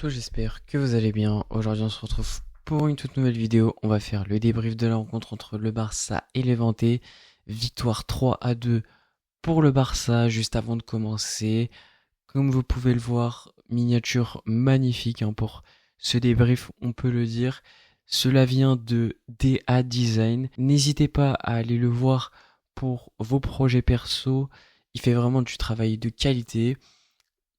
tous, j'espère que vous allez bien. Aujourd'hui, on se retrouve pour une toute nouvelle vidéo. On va faire le débrief de la rencontre entre le Barça et Levante. Victoire 3-2 pour le Barça. Juste avant de commencer, comme vous pouvez le voir, miniature magnifique pour ce débrief, on peut le dire. Cela vient de DA Design. N'hésitez pas à aller le voir pour vos projets perso. Il fait vraiment du travail de qualité.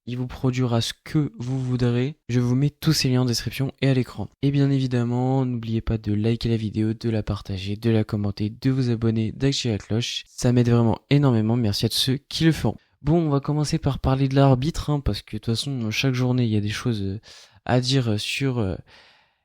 Il vous produira ce que vous voudrez. Je vous mets tous ces liens en description et à l'écran. Et bien évidemment, n'oubliez pas de liker la vidéo, de la partager, de la commenter, de vous abonner, d'activer la cloche. Ça m'aide vraiment énormément. Merci à tous ceux qui le feront. Bon, on va commencer par parler de l'arbitre, parce que de toute façon, chaque journée, il y a des choses à dire sur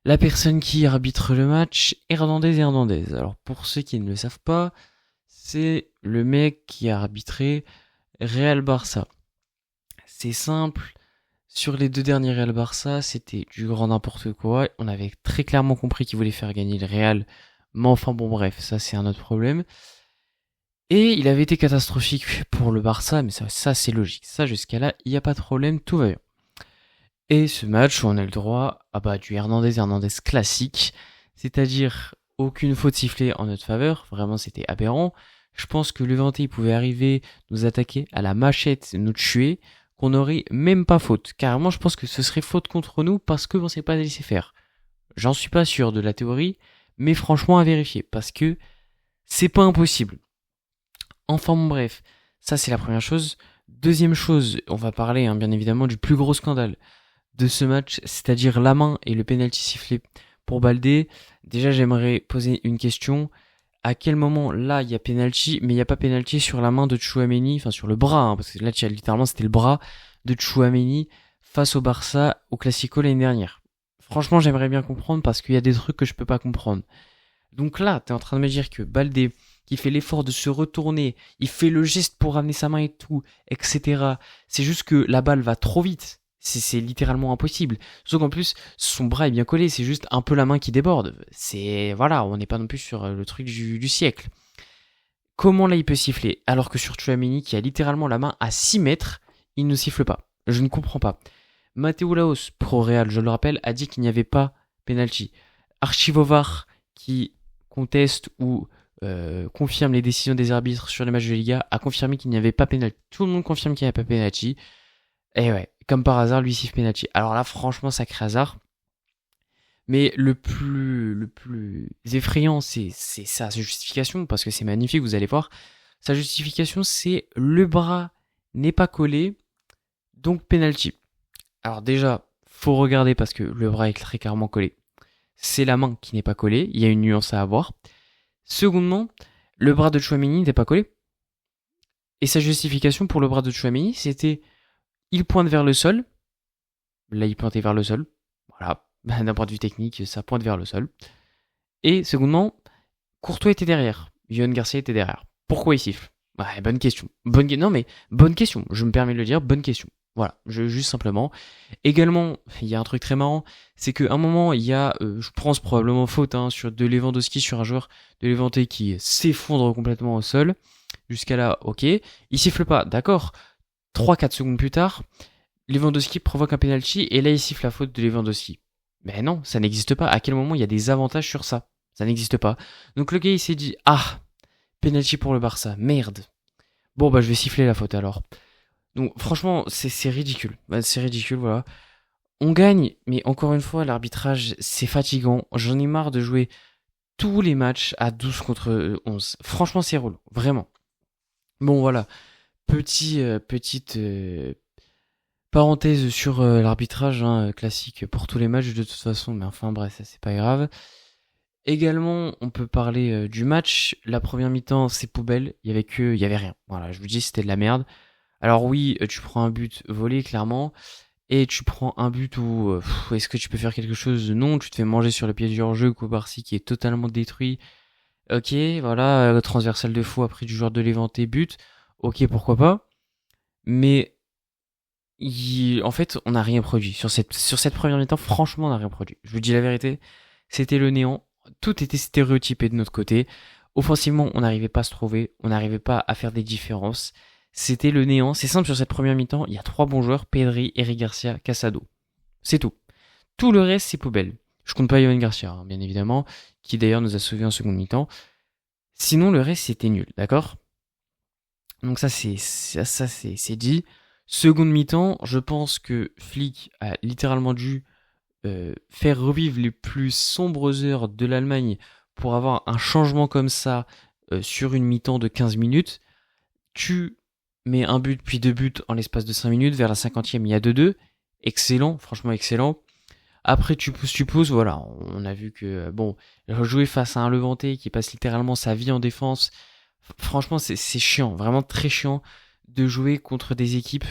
la personne qui arbitre le match, Hernandez. Alors, pour ceux qui ne le savent pas, c'est le mec qui a arbitré Real Barça. C'est simple, sur les deux derniers Real Barça, c'était du grand n'importe quoi. On avait très clairement compris qu'il voulait faire gagner le Real, mais enfin bon bref, ça c'est un autre problème. Et il avait été catastrophique pour le Barça, mais ça c'est logique. Ça jusqu'à là, il n'y a pas de problème, tout va bien. Et ce match, on a le droit du Hernandez classique, c'est-à-dire aucune faute sifflée en notre faveur, vraiment c'était aberrant. Je pense que Levante il pouvait arriver, nous attaquer à la machette, nous tuer, qu'on n'aurait même pas faute. Carrément, je pense que ce serait faute contre nous parce qu'on ne s'est pas laissé faire. J'en suis pas sûr de la théorie, mais franchement à vérifier, parce que c'est pas impossible. Enfin bon bref, ça c'est la première chose. Deuxième chose, on va parler bien évidemment du plus gros scandale de ce match, c'est-à-dire la main et le penalty sifflé pour Baldé. Déjà j'aimerais poser une question. À quel moment là il y a penalty, mais il n'y a pas penalty sur la main de Tchouaméni, enfin sur le bras, parce que là littéralement c'était le bras de Tchouaméni face au Barça au Classico l'année dernière. Franchement j'aimerais bien comprendre parce qu'il y a des trucs que je peux pas comprendre. Donc là t'es en train de me dire que Baldé qui fait l'effort de se retourner, il fait le geste pour ramener sa main et tout, etc. C'est juste que la balle va trop vite. C'est littéralement impossible. Sauf qu'en plus, son bras est bien collé, c'est juste un peu la main qui déborde. Voilà, on n'est pas non plus sur le truc du siècle. Comment là il peut siffler alors que sur Tchouaméni qui a littéralement la main à 6 mètres, il ne siffle pas. Je ne comprends pas. Matteo Laos, pro Real, je le rappelle, a dit qu'il n'y avait pas penalty. Archivovar qui conteste ou confirme les décisions des arbitres sur les matchs de Liga a confirmé qu'il n'y avait pas penalty. Tout le monde confirme qu'il n'y a pas penalty. Et ouais, comme par hasard, lui siffle penalty. Alors là, franchement, sacré hasard. Mais le plus effrayant, c'est sa justification, parce que c'est magnifique, vous allez voir. Sa justification, c'est le bras n'est pas collé, donc penalty. Alors déjà, faut regarder parce que le bras est très clairement collé. C'est la main qui n'est pas collée, il y a une nuance à avoir. Secondement, le bras de Tchouaméni n'est pas collé. Et sa justification pour le bras de Tchouaméni, c'était il pointe vers le sol. Là, il pointait vers le sol. Voilà. D'un point de vue technique, ça pointe vers le sol. Et secondement, Courtois était derrière. Yohan Garcia était derrière. Pourquoi il siffle ? Ouais, bonne question. Non mais, bonne question. Je me permets de le dire, bonne question. Voilà, juste simplement. Également, il y a un truc très marrant, c'est qu'à un moment, il y a, je pense probablement faute sur de Lewandowski sur un joueur de Levante qui s'effondre complètement au sol. Jusqu'à là, ok. Il siffle pas, d'accord. 3-4 secondes plus tard, Lewandowski provoque un penalty et là il siffle la faute de Lewandowski. Mais non, ça n'existe pas. À quel moment il y a des avantages sur ça ? Ça n'existe pas. Donc le gars il s'est dit penalty pour le Barça, merde. Bon je vais siffler la faute alors. Donc franchement c'est ridicule. C'est ridicule, voilà. On gagne, mais encore une fois l'arbitrage c'est fatigant. J'en ai marre de jouer tous les matchs à 12 contre 11. Franchement c'est relou, vraiment. Bon voilà. Petite parenthèse sur l'arbitrage classique pour tous les matchs de toute façon, mais enfin bref, ça c'est pas grave. Également, on peut parler du match. La première mi-temps, c'est poubelle, il y avait rien. Voilà, je vous dis, c'était de la merde. Alors oui, tu prends un but volé clairement, et tu prends un but où est-ce que tu peux faire quelque chose ? Non, tu te fais manger sur le pied du hors-jeu, Kobarsi qui est totalement détruit. Ok, voilà, transversal de fou après du joueur de Levante, but. Ok, pourquoi pas. Mais en fait, on n'a rien produit. Sur cette première mi-temps, franchement, on n'a rien produit. Je vous dis la vérité, c'était le néant. Tout était stéréotypé de notre côté. Offensivement, on n'arrivait pas à se trouver. On n'arrivait pas à faire des différences. C'était le néant. C'est simple, sur cette première mi-temps, il y a 3 bons joueurs, Pedri, Eric Garcia, Casado. C'est tout. Tout le reste, c'est poubelle. Je compte pas Yohan Garcia, hein, bien évidemment, qui d'ailleurs nous a sauvés en seconde mi-temps. Sinon, le reste, c'était nul, d'accord? Donc ça, c'est dit. Seconde mi-temps, je pense que Flick a littéralement dû faire revivre les plus sombres heures de l'Allemagne pour avoir un changement comme ça sur une mi-temps de 15 minutes. Tu mets un but puis deux buts en l'espace de 5 minutes. Vers la 50e, il y a 2-2. Excellent, franchement excellent. Après, tu pousses, voilà. On a vu que, bon, jouer face à un Levanté qui passe littéralement sa vie en défense, franchement, c'est chiant, vraiment très chiant de jouer contre des équipes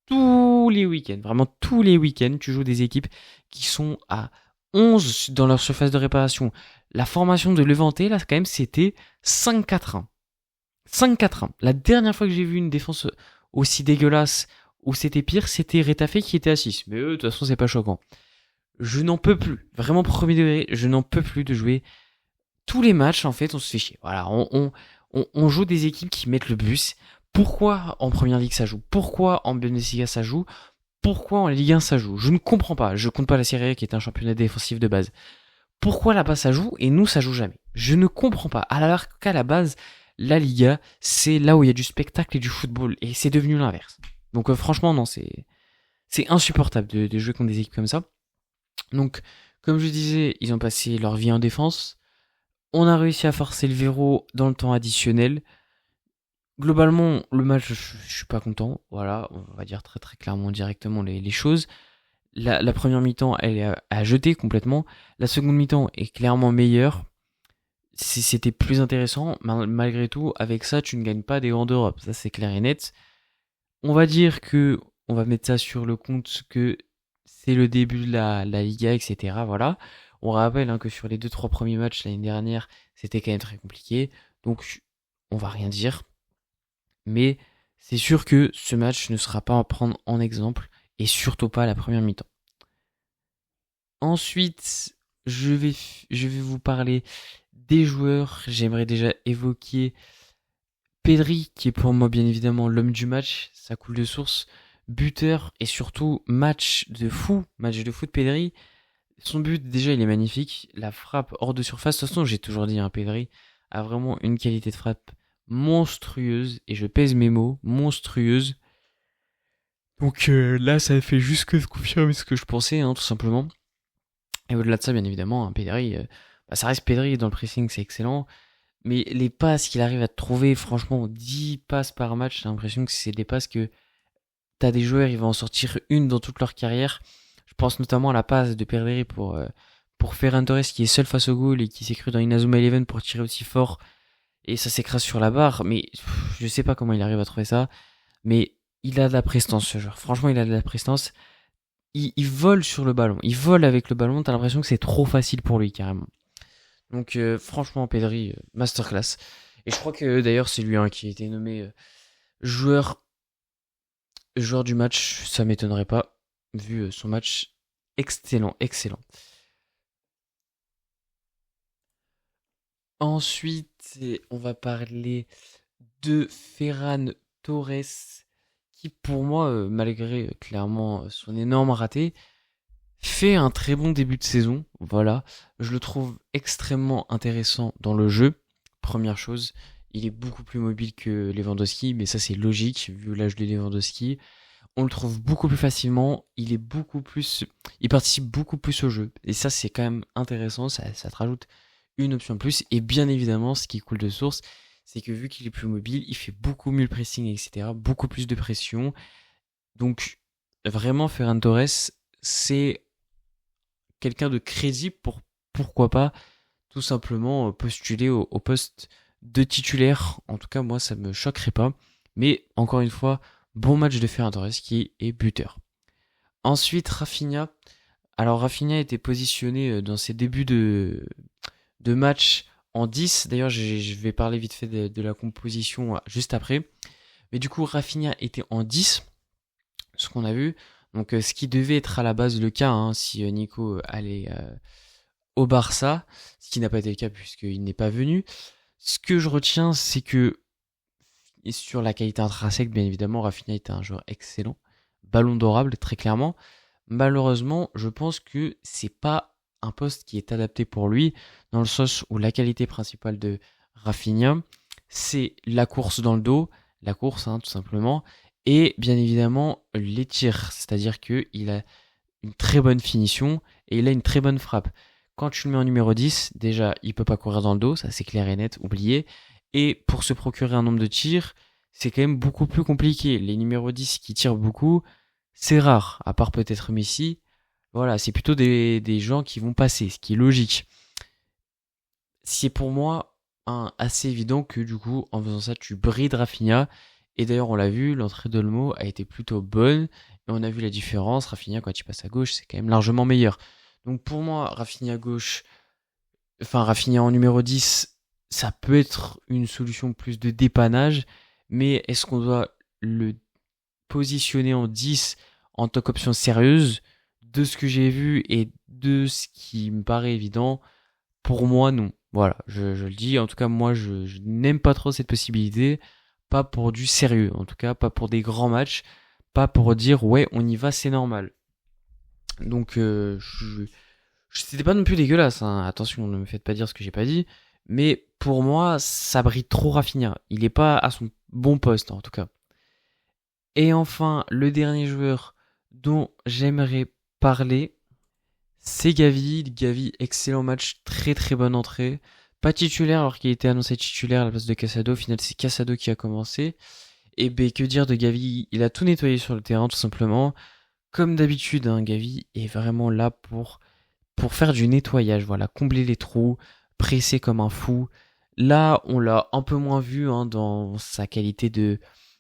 tous les week-ends. Vraiment tous les week-ends, tu joues des équipes qui sont à 11 dans leur surface de réparation. La formation de Levanté, là, quand même, c'était 5-4-1. 5-4-1. La dernière fois que j'ai vu une défense aussi dégueulasse, où c'était pire, c'était Retafe qui était à 6. Mais eux, de toute façon, c'est pas choquant. Je n'en peux plus. Vraiment, premier degré, je n'en peux plus de jouer. Tous les matchs, en fait, on se fait chier. Voilà, on joue des équipes qui mettent le bus. Pourquoi en Première Ligue ça joue? Pourquoi en Bundesliga ça joue? Pourquoi en Ligue 1 ça joue? Je ne comprends pas. Je compte pas la Serie A qui est un championnat défensif de base. Pourquoi là-bas ça joue et nous ça joue jamais? Je ne comprends pas. Alors qu'à la base, la Liga, c'est là où il y a du spectacle et du football. Et c'est devenu l'inverse. Donc franchement, non, c'est insupportable de jouer contre des équipes comme ça. Donc, comme je disais, ils ont passé leur vie en défense. On a réussi à forcer le verrou dans le temps additionnel. Globalement, le match, je suis pas content. Voilà, on va dire très très clairement directement les choses. La première mi-temps, elle est à jeter complètement. La seconde mi-temps est clairement meilleure. C'était plus intéressant. Malgré tout, avec ça, tu ne gagnes pas des grands d'Europe. Ça, c'est clair et net. On va dire que, on va mettre ça sur le compte que c'est le début de la Liga, etc. Voilà. On rappelle que sur les 2-3 premiers matchs l'année dernière, c'était quand même très compliqué. Donc, on va rien dire. Mais c'est sûr que ce match ne sera pas à prendre en exemple. Et surtout pas la première mi-temps. Ensuite, je vais vous parler des joueurs. J'aimerais déjà évoquer Pedri, qui est pour moi bien évidemment l'homme du match. Ça coule de source. Buteur et surtout match de foot Pedri. Son but, déjà, il est magnifique. La frappe hors de surface. De toute façon, j'ai toujours dit, Pedri a vraiment une qualité de frappe monstrueuse. Et je pèse mes mots, monstrueuse. Donc là, ça fait juste que confirmer ce que je pensais, tout simplement. Et au-delà de ça, bien évidemment, Pedri, ça reste Pedri dans le pressing, c'est excellent. Mais les passes qu'il arrive à trouver, franchement, 10 passes par match, j'ai l'impression que c'est des passes que t'as des joueurs, ils vont en sortir une dans toute leur carrière. Je pense notamment à la passe de Pedri pour Ferran Torres qui est seul face au goal et qui s'est cru dans Inazuma Eleven pour tirer aussi fort. Et ça s'écrase sur la barre, mais je sais pas comment il arrive à trouver ça. Mais il a de la prestance, ce joueur. Franchement, il a de la prestance. Il vole sur le ballon. Il vole avec le ballon. T'as l'impression que c'est trop facile pour lui, carrément. Donc, franchement, Pedri, masterclass. Et je crois que d'ailleurs, c'est lui qui a été nommé joueur du match. Ça m'étonnerait pas, vu son match excellent, excellent. Ensuite, on va parler de Ferran Torres, qui pour moi, malgré clairement son énorme raté, fait un très bon début de saison. Voilà, je le trouve extrêmement intéressant dans le jeu. Première chose, il est beaucoup plus mobile que Lewandowski, mais ça c'est logique vu l'âge de Lewandowski. On le trouve beaucoup plus facilement, il participe beaucoup plus au jeu. Et ça c'est quand même intéressant, ça te rajoute une option de plus. Et bien évidemment, ce qui coule de source, c'est que vu qu'il est plus mobile, il fait beaucoup mieux le pressing, etc. Beaucoup plus de pression. Donc, vraiment, Ferran Torres, c'est quelqu'un de crédible pour, pourquoi pas, tout simplement postuler au poste de titulaire. En tout cas, moi, ça me choquerait pas. Mais, encore une fois, bon match de Ferran Torres qui est buteur. Ensuite, Rafinha. Alors, Rafinha était positionné dans ses débuts de match en 10. D'ailleurs, je vais parler vite fait de la composition juste après. Mais du coup, Rafinha était en 10, ce qu'on a vu. Donc, ce qui devait être à la base le cas si Nico allait au Barça, ce qui n'a pas été le cas puisqu'il n'est pas venu. Ce que je retiens, c'est que, et sur la qualité intrinsèque, bien évidemment, Rafinha était un joueur excellent. Ballon d'orable, très clairement. malheureusement, je pense que c'est pas un poste qui est adapté pour lui, dans le sens où la qualité principale de Rafinha, c'est la course dans le dos, la course hein, tout simplement, et bien évidemment les tirs, c'est-à-dire qu'il a une très bonne finition et il a une très bonne frappe. Quand tu le mets en numéro 10, déjà, il peut pas courir dans le dos, ça c'est clair et net, oublié. Et pour se procurer un nombre de tirs, c'est quand même beaucoup plus compliqué. Les numéros 10 qui tirent beaucoup, c'est rare, à part peut-être Messi. Voilà, c'est plutôt des gens qui vont passer, ce qui est logique. C'est pour moi assez évident que du coup, en faisant ça, tu brides Rafinha. Et d'ailleurs, on l'a vu, l'entrée d'Olmo a été plutôt bonne. Et on a vu la différence. Rafinha, quand il passe à gauche, c'est quand même largement meilleur. Donc pour moi, Rafinha à gauche, enfin Rafinha en numéro 10, ça peut être une solution plus de dépannage. Mais est-ce qu'on doit le positionner en 10 en tant qu'option sérieuse? De ce que j'ai vu et de ce qui me paraît évident, pour moi, non. Voilà, je le dis. En tout cas, moi, je n'aime pas trop cette possibilité. Pas pour du sérieux, en tout cas, pas pour des grands matchs. Pas pour dire, ouais, on y va, c'est normal. Donc, c'était pas non plus dégueulasse. Hein. Attention, ne me faites pas dire ce que j'ai pas dit. Mais pour moi, ça brille trop Rafinha. Il est pas à son bon poste, en tout cas. Et enfin, le dernier joueur dont j'aimerais parler, c'est Gavi. Gavi, excellent match, très très bonne entrée. Pas titulaire alors qu'il était annoncé titulaire à la place de Casado. Au final, c'est Casado qui a commencé. Et ben, que dire de Gavi? Il a tout nettoyé sur le terrain, tout simplement. Comme d'habitude, hein, Gavi est vraiment là pour faire du nettoyage. Voilà, combler les trous, presser comme un fou. Là, on l'a un peu moins vu hein, dans sa qualité de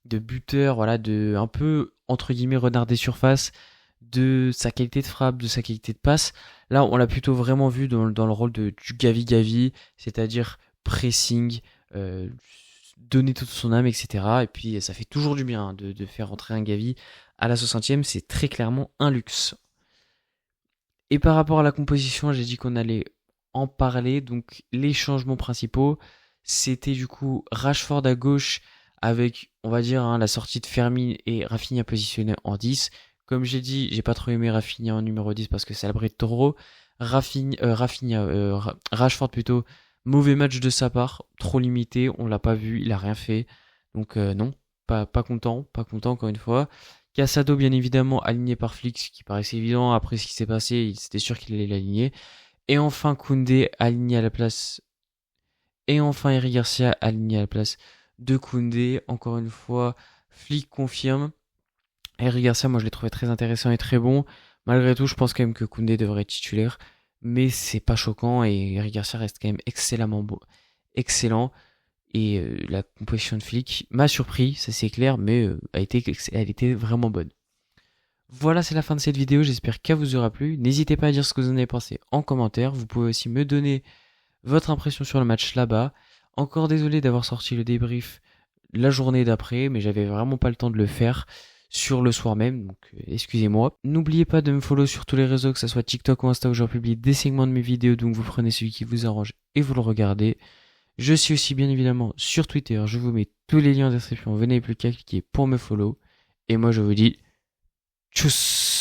buteur, voilà, de un peu entre guillemets renard des surfaces, de sa qualité de frappe, de sa qualité de passe. Là, on l'a plutôt vraiment vu dans le rôle du Gavi-Gavi, c'est-à-dire pressing, euh, donner toute son âme, etc. Et puis, ça fait toujours du bien hein, de faire entrer un Gavi à la 60e, c'est très clairement un luxe. Et par rapport à la composition, j'ai dit qu'on allait en parler. Donc, les changements principaux, c'était du coup Rashford à gauche avec, on va dire, hein, la sortie de Fermin et Rafinha positionné en 10. Comme j'ai dit, j'ai pas trop aimé Rafinha en numéro 10 parce que ça le brille trop. Rashford plutôt, mauvais match de sa part, trop limité, on l'a pas vu, il a rien fait. Donc non, pas content, pas content encore une fois. Casado, bien évidemment, aligné par Flick, ce qui paraissait évident. Après ce qui s'est passé, il était sûr qu'il allait l'aligner. Et enfin, Koundé, aligné à la place. Et enfin, Eric Garcia, aligné à la place de Koundé. Encore une fois, Flick confirme. Eric Garcia, moi, je l'ai trouvé très intéressant et très bon. Malgré tout, je pense quand même que Koundé devrait être titulaire. Mais c'est pas choquant et Eric Garcia reste quand même excellemment beau. Excellent. Et la composition de Flick m'a surpris, ça c'est clair, mais elle était vraiment bonne. Voilà, c'est la fin de cette vidéo, j'espère qu'elle vous aura plu. N'hésitez pas à dire ce que vous en avez pensé en commentaire. Vous pouvez aussi me donner votre impression sur le match là-bas. Encore désolé d'avoir sorti le débrief la journée d'après, mais j'avais vraiment pas le temps de le faire sur le soir même, donc excusez-moi. N'oubliez pas de me follow sur tous les réseaux, que ce soit TikTok ou Insta, où je publie des segments de mes vidéos, donc vous prenez celui qui vous arrange et vous le regardez. Je suis aussi bien évidemment sur Twitter, je vous mets tous les liens en description, venez plus qu'à cliquer pour me follow. Et moi je vous dis tchuss.